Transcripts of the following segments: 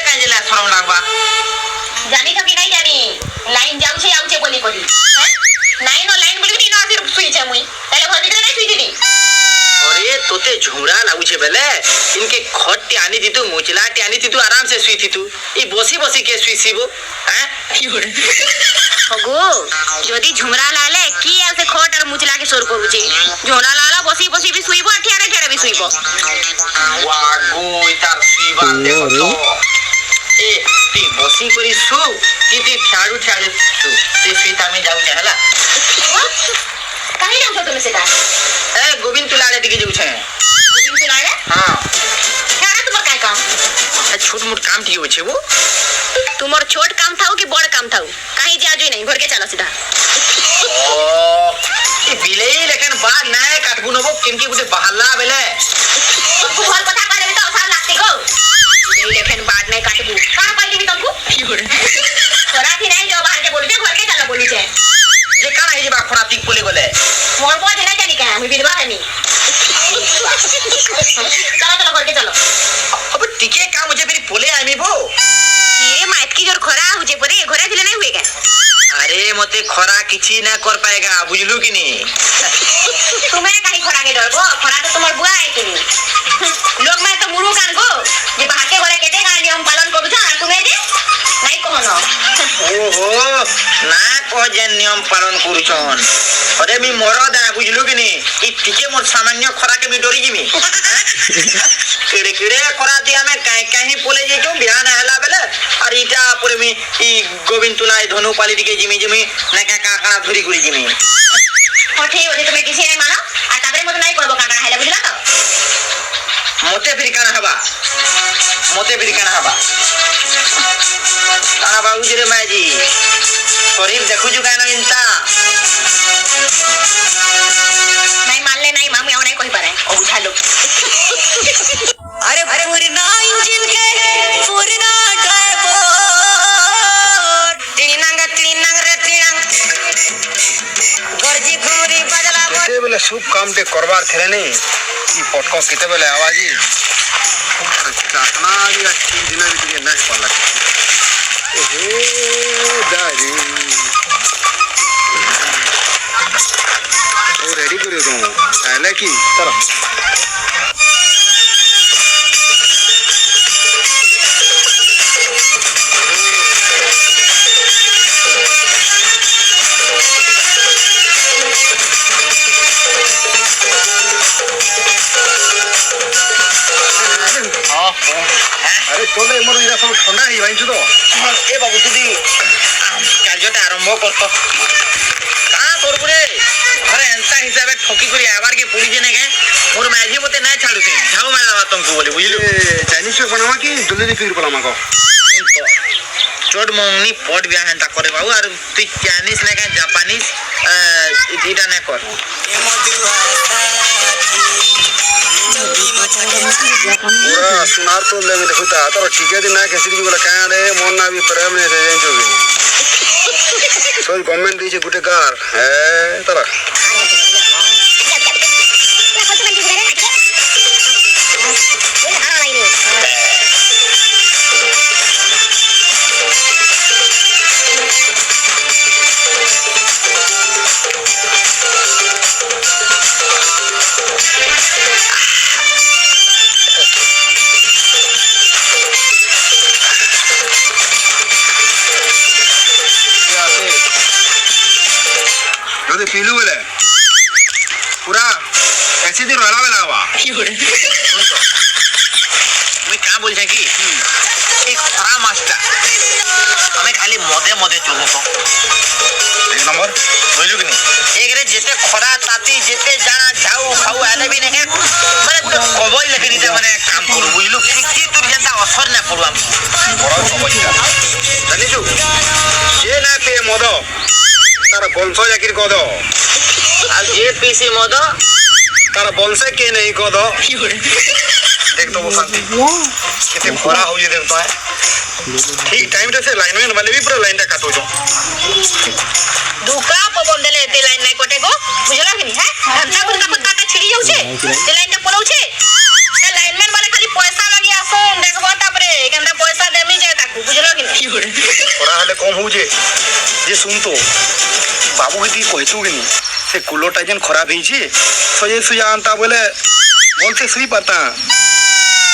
কাই জেলা শরম লাগবা জানি তো কি নাই জানি লাইন যাউছে আউছে বলি করি হ্যাঁ লাইন বলি কি না আসির শুইছে মুই তাহলে ঘর ভিতরে নাই শুইতি নি अरे तोते झुमरा लागुछे बेले इनके खट्टी आनी दितु मुचलाटी आनी दितु आराम से सुई थी तू ई बसी बसी के सुई सीबो हैं ওগো যদি ঝুমরা লালে কি আছে খট আর মুচলা के सोर करूचे ঝুমরা লালা বসি বসি भी सुईबो ठियारे ठियारे भी सुईबो वागो इतार सुईबा देखो तो ए ती बसी करी सु ती ठाडू ठाडू सु ते सुईता में जाउ हला काहे जाउ तुम सेटा ए गोविंद तुलाड़े दिखे जाउ छे गोविंद तुलाड़े हां यार तुम काय काम छोट मोट काम ठीक होछे वो तुमर छोट काम थाउ कि बड़ काम थाउ काहे जाजोई नहीं घर के चलो सीधा ओ ए बिले लेकिन बात नाय काटबु नबो किनकी गुटे बहल्ला बेले तू घर कथा करे तो आसान लागते गो बिले लेकिन बात नहीं काटबु कहां पाली भी तुमको तोरा थी नहीं जो बाहर के बोलू घर के चलो बोलू छे जे काना हे जे बा खरा तिक बोले गले मोर को देना जानी का हम विधवा है नी चलो चलो घर के चलो अब टिके का मुझे मेरी पोले आमी बो ये माइट की जोर खरा हो जे परे घोड़ा दिले नहीं हुए क्या अरे मते खरा किछि ना कर पाएगा बुझलु कि नी तुम्हें कहीं खरा के डर गो खरा तो तुम्हार बुआ है कि नहीं लोग मैं तो मुरु कान गो ये बाहर के घोड़ा केते का नियम पालन करू छ तुम्हें जे नहीं कहनो ओहो ना को जे नियम पालन करू छन अरे मी मरद है बुझलु कि नी ई टिके मोर सामान्य खरा के मी डरी जिमी केड़े केड़े खरा दिया में काहे काहे पोले जे जो बिहान हला बेले और इटा पुरे मी ई गोविंद तुलाई धनु पाली दिके जिमी जिमी ना का काकड़ा धुरी गुरी जिमी होठे ओजे तुम्हें किसी नहीं मानो आ ताबरे मत नहीं करबो काका हैला बुझला तो मोते फिर काना हबा ताना बाबू जी रे माय जी शरीफ देखु जु काना इंता नहीं मान ले नहीं मामी और नहीं कोई पारे ओ बुझा लो अरे पूरना इंजन के पूरना ड्राइवर तिनंग रे तिनंग गर्जी घुमरी बजला केते बेले शुभ काम ते करबार थेले नहीं ई पटको केते बेले आवाजी काटना भी अच्छी दिन भी दिए नहीं पाला ओहो दारी ओ रेडी करियो तुम आले की चलो अरे तोले मोर इरा सब ठंडा ही भाई तो ए बाबू तुदी कार्यटा आरंभ करतो का करबु रे घरे एंता हिसाबे ठोकी करी आबार के पुरी जे ने के मोर माझी मते ना छाडू से झाऊ मारवा तुमको बोले बुझलु चाइनीज पे बनावा की जल्दी फिर बनावा को तो चोट मंगनी पट बिया हंता करे बाबू और तू चाइनीज ना का जापानीज इटा ना कर पूरा सुनार तो ले देखुता तो ठीक है दिन ना कैसे की बोला काया रे मोन ना भी प्रेम ने दे जेन जोगी सोई गवर्नमेंट दीजे गुटे कार है तरा तो पीलू बोले पूरा ऐसे दिन वाला वाला हुआ मैं क्या बोल जाए कि एक खरा मास्टर हमें खाली मदे मदे चलो तो एक नंबर बुझलु कि नहीं एक रे जेते खरा ताती जेते जाना जाऊ खाऊ आले भी नहीं माने गुटे कबई लेकिन इते माने काम करू बुझलु कि तू जनता असर ना पड़ू हम बड़ा समझता जानी छु जे ना पे मदो तार बंश जाकिर कद आ जे पीसी मद तार बंश के नहीं कद देख तो वो शांति कितने खरा हो जे देख तो है ठीक टाइम रे से लाइनमैन वाले भी पूरा लाइन टा काटो जो दुका पवन देले ते लाइन नहीं कटे गो बुझला कि नहीं है घंटा को काटा छिड़ी जाउ छे ते लाइन टा पलौ छे ते लाइनमैन वाले खाली पैसा मांगी आसो देखबो तापरे केनता पैसा देमी ଖରା ହେଲେ କମ୍ ହଉଛେ ଯେ ଶୁଣ ତ ବାବୁ ହେତି କହିଛୁ କି ନି ସେ କୁଲରଟା ଯେନ୍ ଖରାପ ହେଇଛେ ସଜେଇ ସୁଜା ଆନ୍ତା ବୋଲେ ଭଲସେ ଶୁଇ ପାରତା।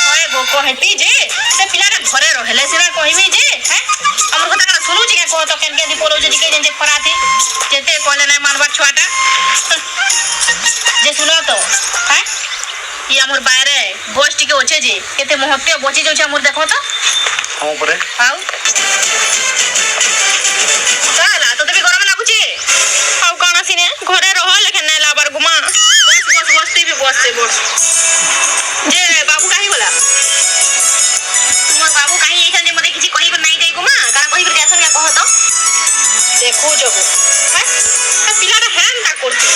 ହଏ ଗୋ କହେତି ଯେ ସେ ପିଲାଟା ଘରେ ରହେଲେ ସିନା କହିବି ଯେ ଆମର କଥା କାଣା ଶୁଣୁଛି କେ କହ ତ କେନ୍ କେନ୍ତି ପଳଉଛେ ଯେ କେନ୍ ଯେ ଖରାତି ଯେତେ କହିଲେ ନାଇଁ ମାନବାର ଛୁଆଟା ଯେ ଶୁଣ ତ ଇ ଆମର বাইরে বস টিকে অছে যে কেতে মহত্ব বচি যাচ্ছে আমার দেখো তো ହଁ ପରେ আও কালা তো তুমি গরম লাগুছে আও কানা সিনে ঘরে রহ লেখেন না লাবার গুমা বস বসতে বি বসতে বস যে বাবু কাহি গলা তোমার বাবু কাহি এইখান যে মতে কিছু কহিব নাই যাই গুমা কারা কহিব যে আসন কহ তো দেখো জগু পিলাটা হ্যান তা করছি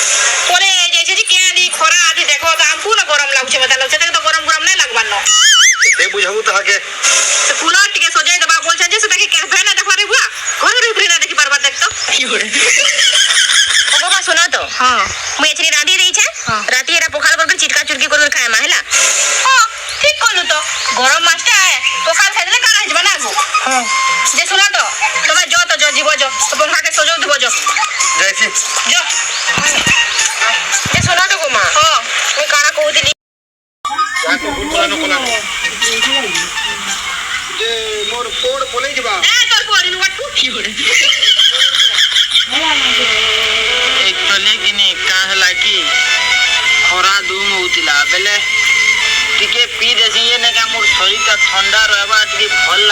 পরে যাইছে যে কেনি খরা আদি দেখো তো আমকু না গরম লাগুছে মতে লাগছে তো গরম গরম নাই লাগবার না କେତେ ବୁଝାବୁ ତାହାକେ তো কুলার টিকে সজাই দেবা বলছেন যে সেটাকে কেরফে না দেখবারে বুয়া ঘরে উপরে না দেখি পারবা দেখতো ও বাবা শোনো তো হ্যাঁ মুই এছরি রাঁধি দেইছে রাতি এরা পখাল করবে চিটকা চুটকি করবে খায় মা হেলা হ্যাঁ ঠিক কলু তো গরম মাছটা পখাল খাই দিলে কানা হইবা না গো হ্যাঁ যে শোনো তো তোমার যো তো যো জীব যো পঙ্খাকে সজাও দিব যো ଯାଇছি যো যে শোনো তো গো মা হ্যাঁ মুই কানা কহুতিলি ଯାହାକୁ ବୁଲୁଲାନ କଲାନ ଯେ ମୋର କୋଡ ପଲେଇ ଯିବା তোর পরিনু বাটু एक्चुअली किनी का हला कि खरा धूम होतिला बेले टिके पी देसी ये ने का मोर शरीर ता ठंडा रहबा टिके भल